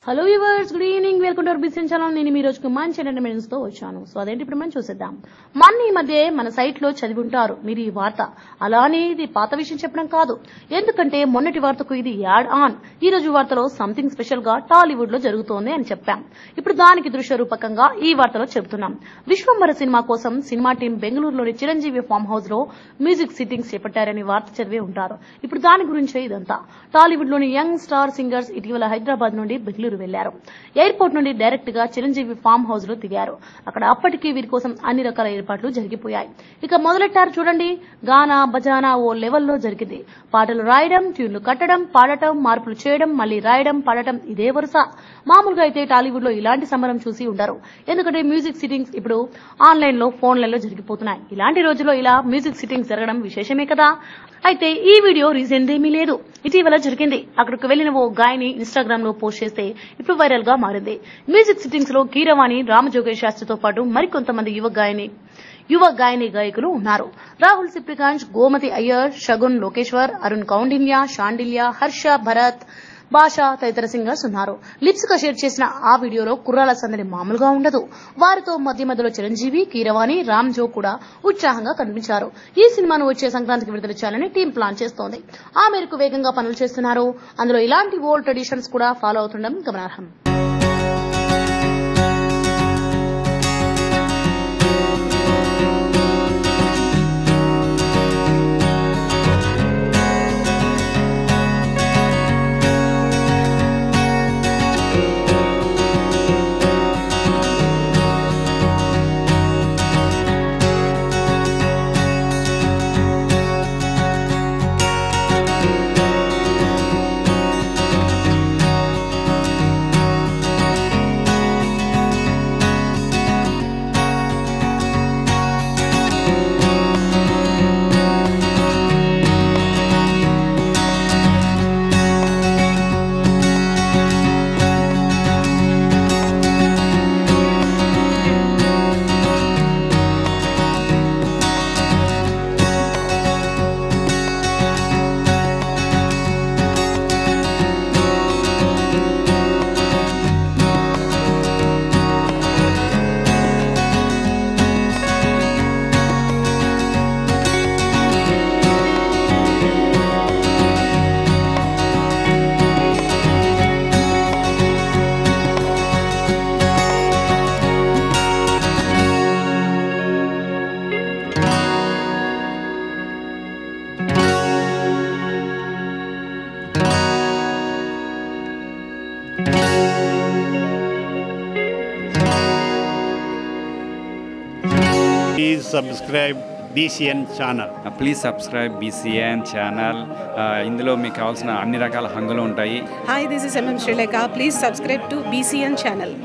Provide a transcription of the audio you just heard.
Hello viewers, good evening. Welcome to our business channel. నేను మీ రోజుకి మంచి ఎంటర్టైన్మెంట్స్ తో వచ్చాను. సో అదేంటి ఇప్పుడు మనం చూసేద్దాం. ఈ మధ్య మన సైట్ లో చదివి ఉంటారు మీరు ఈ వార్త. అలానే ఇది పాత విషయం చెప్పడం కాదు, ఎందుకంటే మొన్నటి వార్తకు ఇది యాడ్ ఆన్. ఈ రోజు వార్తలో సంథింగ్ స్పెషల్ గా టాలీవుడ్ లో జరుగుతోంది అని చెప్పాం. ఇప్పుడు దానికి దృశ్య రూపకంగా ఈ వార్తలో చెబుతున్నాం. విశ్వంబర సినిమా కోసం సినిమా టీం బెంగళూరులోని చిరంజీవి ఫామ్ హౌస్ లో మ్యూజిక్ సిట్టింగ్స్ చేపట్టారని వార్త చదివే ఉంటారు. ఇప్పుడు దాని గురించే ఇదంతా. టాలీవుడ్ లోని యంగ్ స్టార్ సింగర్స్ ఇటీవల హైదరాబాద్ నుండి బెంగళూరు వెళ్లారు. ఎయిర్పోర్ట్ నుండి డైరెక్ట్ గా చిరంజీవి ఫామ్ హౌస్ లో దిగారు. అక్కడ అప్పటికే వీరి కోసం అన్ని రకాల ఏర్పాట్లు జరిగిపోయాయి. ఇక మొదలెట్టారు చూడండి. గానా బజానా ఓ లెవెల్లో జరిగింది. పాటలు రాయడం, ట్యూన్లు కట్టడం, పాడటం, మార్పులు చేయడం, మళ్లీ రాయడం, పాడటం, ఇదే వరుస. మామూలుగా అయితే టాలీవుడ్ లో ఇలాంటి సంబరం చూసి ఉండరు. ఎందుకంటే మ్యూజిక్ సిట్టింగ్స్ ఇప్పుడు ఆన్లైన్ లో ఫోన్లలో జరిగిపోతున్నాయి. ఇలాంటి రోజుల్లో ఇలా మ్యూజిక్ సిట్టింగ్స్ జరగడం విశేషమే కదా. అయితే ఈ వీడియో రీసెంట్ ఏమీ లేదు, ఇటీవల జరిగింది. అక్కడికి వెళ్లిన ఓ గాయని ఇన్స్టాగ్రామ్ లో పోస్ట్ చేస్తే ఇప్పుడు వైరల్ గా మారింది. మ్యూజిక్ సిట్టింగ్స్ లో కీరవాణి, రామజోగేష్ శాస్త్రితో పాటు మరికొంతమంది యువ గాయని గాయకులు ఉన్నారు. రాహుల్ సిప్లిగంజ్, గోమతి అయ్యర్, షగున్ లోకేశ్వర్, అరుణ్ కౌండిన్య, షాండిల్య, హర్ష, భరత్, భాష తదితర సింగర్స్ ఉన్నారు. లిప్స్ గా షేర్ చేసిన ఆ వీడియోలో కుర్రాల సందడి మామూలుగా ఉండదు. వారితో మధ్యలో చిరంజీవి, కీరవాణి, రామ్ జో కూడా ఉత్సాహంగా కనిపించారు. ఈ సినిమాను వచ్చే సంక్రాంతికి విడుదల చేయాలని టీం ప్లాన్ చేస్తోంది. ఆ మేరకు వేగంగా పనులు చేస్తున్నారు. అందులో ఇలాంటి ఓల్డ్ ట్రెడిషన్స్ కూడా ఫాలో అవుతుండడం గమనార్హం. Please subscribe BCN channel. Please subscribe BCN channel. ఇందులో మీకు కావాల్సిన అన్ని రకాల హంగులు ఉంటాయి. Hi, this is MM Sri Lanka. Please subscribe to BCN channel.